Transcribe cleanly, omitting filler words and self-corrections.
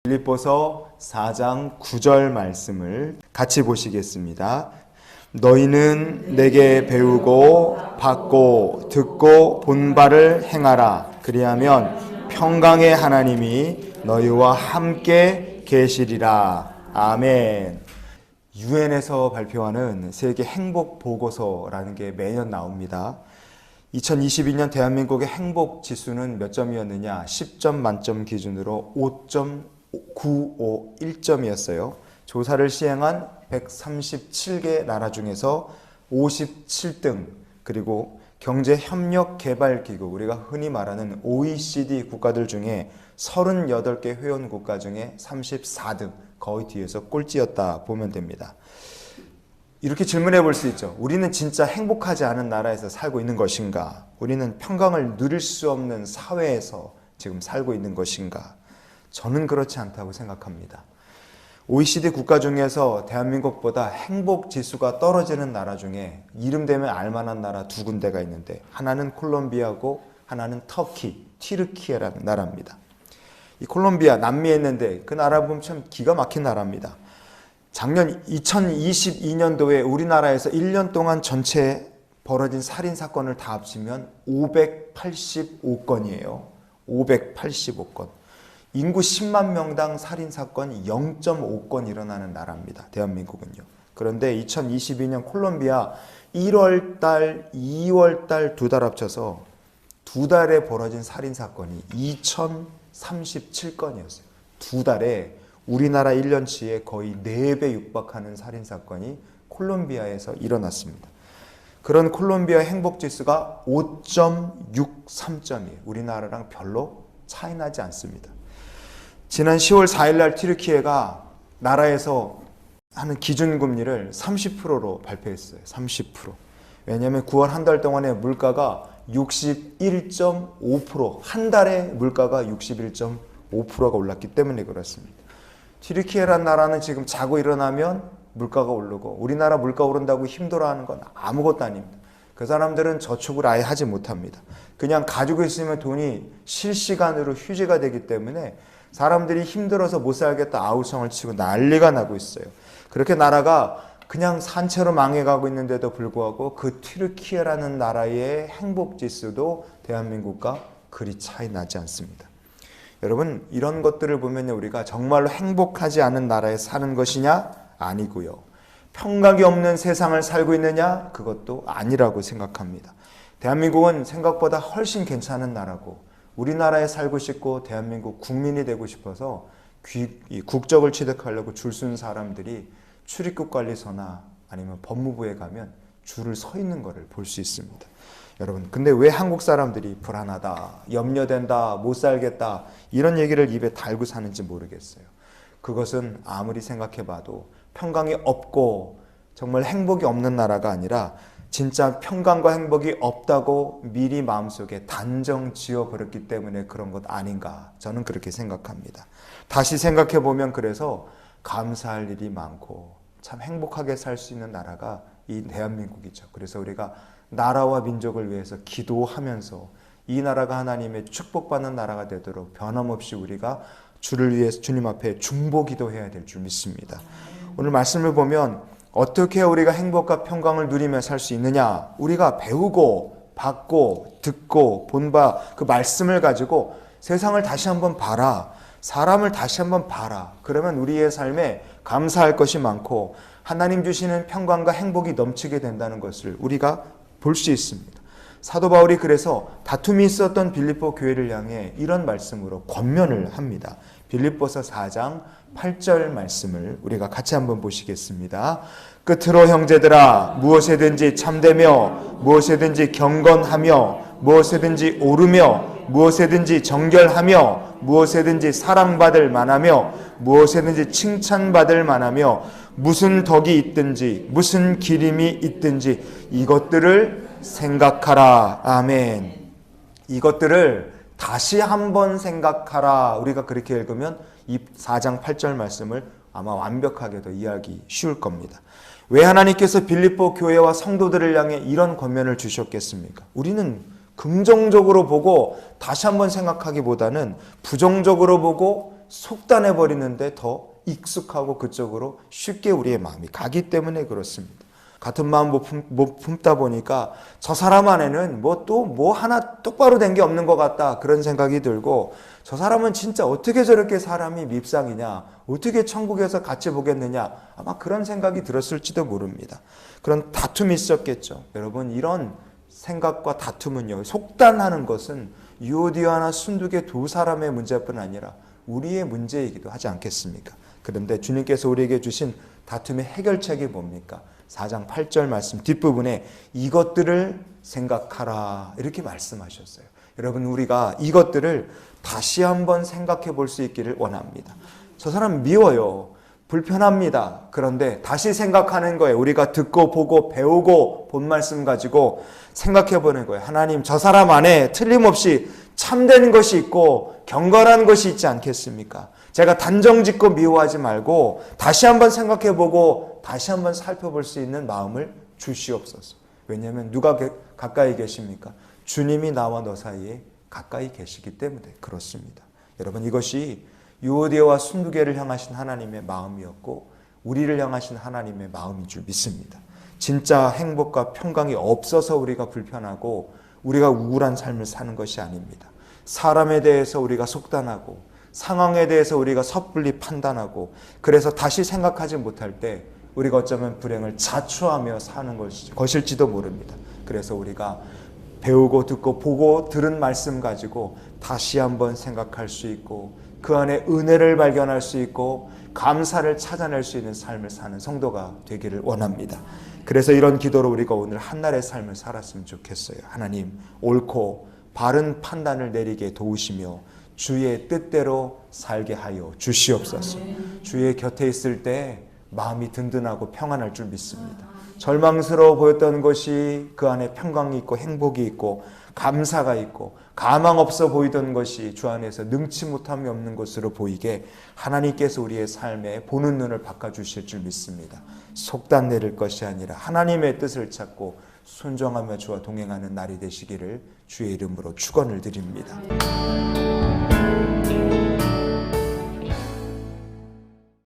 빌립보서 4장 9절 말씀을 같이 보시겠습니다. 너희는 내게 배우고 받고 듣고 본 바를 행하라. 그리하면 평강의 하나님이 너희와 함께 계시리라. 아멘. 유엔에서 발표하는 세계 행복 보고서라는 게 매년 나옵니다. 2022년 대한민국의 행복 지수는 몇 점이었느냐? 10점 만점 기준으로 5.951점이었어요. 조사를 시행한 137개 나라 중에서 57등, 그리고 경제협력개발기구, 우리가 흔히 말하는 OECD 국가들 중에 38개 회원 국가 중에 34등, 거의 뒤에서 꼴찌였다 보면 됩니다. 이렇게 질문해 볼 수 있죠. 우리는 진짜 행복하지 않은 나라에서 살고 있는 것인가? 우리는 평강을 누릴 수 없는 사회에서 지금 살고 있는 것인가? 저는 그렇지 않다고 생각합니다. OECD 국가 중에서 대한민국보다 행복 지수가 떨어지는 나라 중에 이름 되면 알만한 나라 두 군데가 있는데, 하나는 콜롬비아고 하나는 터키, 튀르키예라는 나라입니다. 이 콜롬비아, 남미에 있는데 그 나라 보면 참 기가 막힌 나라입니다. 작년 2022년도에 우리나라에서 1년 동안 전체 벌어진 살인사건을 다 합치면 585건이에요. 585건. 인구 10만 명당 살인사건이 0.5건 일어나는 나라입니다. 대한민국은요. 그런데 2022년 콜롬비아 1월달, 2월달 두 달 합쳐서 두 달에 벌어진 살인사건이 2037건이었어요. 두 달에 우리나라 1년치에 거의 4배 육박하는 살인사건이 콜롬비아에서 일어났습니다. 그런 콜롬비아 행복지수가 5.63점이에요. 우리나라랑 별로 차이 나지 않습니다. 지난 10월 4일 날 튀르키예가 나라에서 하는 기준금리를 30%로 발표했어요. 30%. 왜냐하면 9월 한 달 동안의 물가가 61.5%, 한 달에 물가가 61.5%가 올랐기 때문에 그렇습니다. 튀르키예라는 나라는 지금 자고 일어나면 물가가 오르고, 우리나라 물가 오른다고 힘들어하는 건 아무것도 아닙니다. 그 사람들은 저축을 아예 하지 못합니다. 그냥 가지고 있으면 돈이 실시간으로 휴지가 되기 때문에 사람들이 힘들어서 못 살겠다 아우성을 치고 난리가 나고 있어요. 그렇게 나라가 그냥 산채로 망해가고 있는데도 불구하고 그 튀르키예라는 나라의 행복지수도 대한민국과 그리 차이 나지 않습니다. 여러분, 이런 것들을 보면 우리가 정말로 행복하지 않은 나라에 사는 것이냐? 아니고요. 평강이 없는 세상을 살고 있느냐? 그것도 아니라고 생각합니다. 대한민국은 생각보다 훨씬 괜찮은 나라고, 우리나라에 살고 싶고 대한민국 국민이 되고 싶어서 국적을 취득하려고 줄 서는 사람들이 출입국관리소나 아니면 법무부에 가면 줄을 서 있는 것을 볼 수 있습니다. 여러분, 근데 왜 한국 사람들이 불안하다, 염려된다, 못 살겠다 이런 얘기를 입에 달고 사는지 모르겠어요. 그것은 아무리 생각해봐도 평강이 없고 정말 행복이 없는 나라가 아니라 진짜 평강과 행복이 없다고 미리 마음속에 단정 지어버렸기 때문에 그런 것 아닌가, 저는 그렇게 생각합니다. 다시 생각해보면 그래서 감사할 일이 많고 참 행복하게 살 수 있는 나라가 이 대한민국이죠. 그래서 우리가 나라와 민족을 위해서 기도하면서 이 나라가 하나님의 축복받는 나라가 되도록 변함없이 우리가 주를 위해서 주님 앞에 중보기도해야 될 줄 믿습니다. 오늘 말씀을 보면 어떻게 우리가 행복과 평강을 누리며 살 수 있느냐? 우리가 배우고 받고 듣고 본 바 그 말씀을 가지고 세상을 다시 한번 봐라. 사람을 다시 한번 봐라. 그러면 우리의 삶에 감사할 것이 많고 하나님 주시는 평강과 행복이 넘치게 된다는 것을 우리가 볼 수 있습니다. 사도 바울이 그래서 다툼이 있었던 빌립보 교회를 향해 이런 말씀으로 권면을 합니다. 빌립보서 4장 8절 말씀을 우리가 같이 한번 보시겠습니다. 끝으로 형제들아, 무엇에든지 참되며 무엇에든지 경건하며 무엇에든지 오르며 무엇에든지 정결하며 무엇에든지 사랑받을 만하며 무엇에든지 칭찬받을 만하며 무슨 덕이 있든지 무슨 기림이 있든지 이것들을 생각하라. 아멘. 이것들을 다시 한번 생각하라. 우리가 그렇게 읽으면 이 4장 8절 말씀을 아마 완벽하게도 이해하기 쉬울 겁니다. 왜 하나님께서 빌립보 교회와 성도들을 향해 이런 권면을 주셨겠습니까? 우리는 긍정적으로 보고 다시 한번 생각하기보다는 부정적으로 보고 속단해 버리는데 더 익숙하고 그쪽으로 쉽게 우리의 마음이 가기 때문에 그렇습니다. 같은 마음 못 품다 보니까 저 사람 안에는 뭐 하나 똑바로 된 게 없는 것 같다, 그런 생각이 들고, 저 사람은 진짜 어떻게 저렇게 사람이 밉상이냐, 어떻게 천국에서 같이 보겠느냐, 아마 그런 생각이 들었을지도 모릅니다. 그런 다툼이 있었겠죠. 여러분, 이런 생각과 다툼은요, 속단하는 것은 유오디아나 순두계 두 사람의 문제뿐 아니라 우리의 문제이기도 하지 않겠습니까? 그런데 주님께서 우리에게 주신 다툼의 해결책이 뭡니까? 4장 8절 말씀 뒷부분에 이것들을 생각하라, 이렇게 말씀하셨어요. 여러분, 우리가 이것들을 다시 한번 생각해 볼 수 있기를 원합니다. 저 사람 미워요, 불편합니다. 그런데 다시 생각하는 거예요. 우리가 듣고 보고 배우고 본 말씀 가지고 생각해 보는 거예요. 하나님, 저 사람 안에 틀림없이 참된 것이 있고 경건한 것이 있지 않겠습니까? 제가 단정짓고 미워하지 말고 다시 한번 생각해 보고 다시 한번 살펴볼 수 있는 마음을 주시옵소서. 왜냐하면 누가 가까이 계십니까? 주님이 나와 너 사이에 가까이 계시기 때문에 그렇습니다. 여러분, 이것이 유오디아와 순두계를 향하신 하나님의 마음이었고 우리를 향하신 하나님의 마음인 줄 믿습니다. 진짜 행복과 평강이 없어서 우리가 불편하고 우리가 우울한 삶을 사는 것이 아닙니다. 사람에 대해서 우리가 속단하고 상황에 대해서 우리가 섣불리 판단하고 그래서 다시 생각하지 못할 때 우리가 어쩌면 불행을 자초하며 사는 것일지도 모릅니다. 그래서 우리가 배우고 듣고 보고 들은 말씀 가지고 다시 한번 생각할 수 있고 그 안에 은혜를 발견할 수 있고 감사를 찾아낼 수 있는 삶을 사는 성도가 되기를 원합니다. 그래서 이런 기도로 우리가 오늘 한날의 삶을 살았으면 좋겠어요. 하나님, 옳고 바른 판단을 내리게 도우시며 주의 뜻대로 살게 하여 주시옵소서. 주의 곁에 있을 때 마음이 든든하고 평안할 줄 믿습니다. 절망스러워 보였던 것이 그 안에 평강이 있고 행복이 있고 감사가 있고 가망 없어 보이던 것이 주 안에서 능치 못함이 없는 것으로 보이게 하나님께서 우리의 삶에 보는 눈을 바꿔주실 줄 믿습니다. 속단 내릴 것이 아니라 하나님의 뜻을 찾고 순종하며 주와 동행하는 날이 되시기를 주의 이름으로 축원을 드립니다.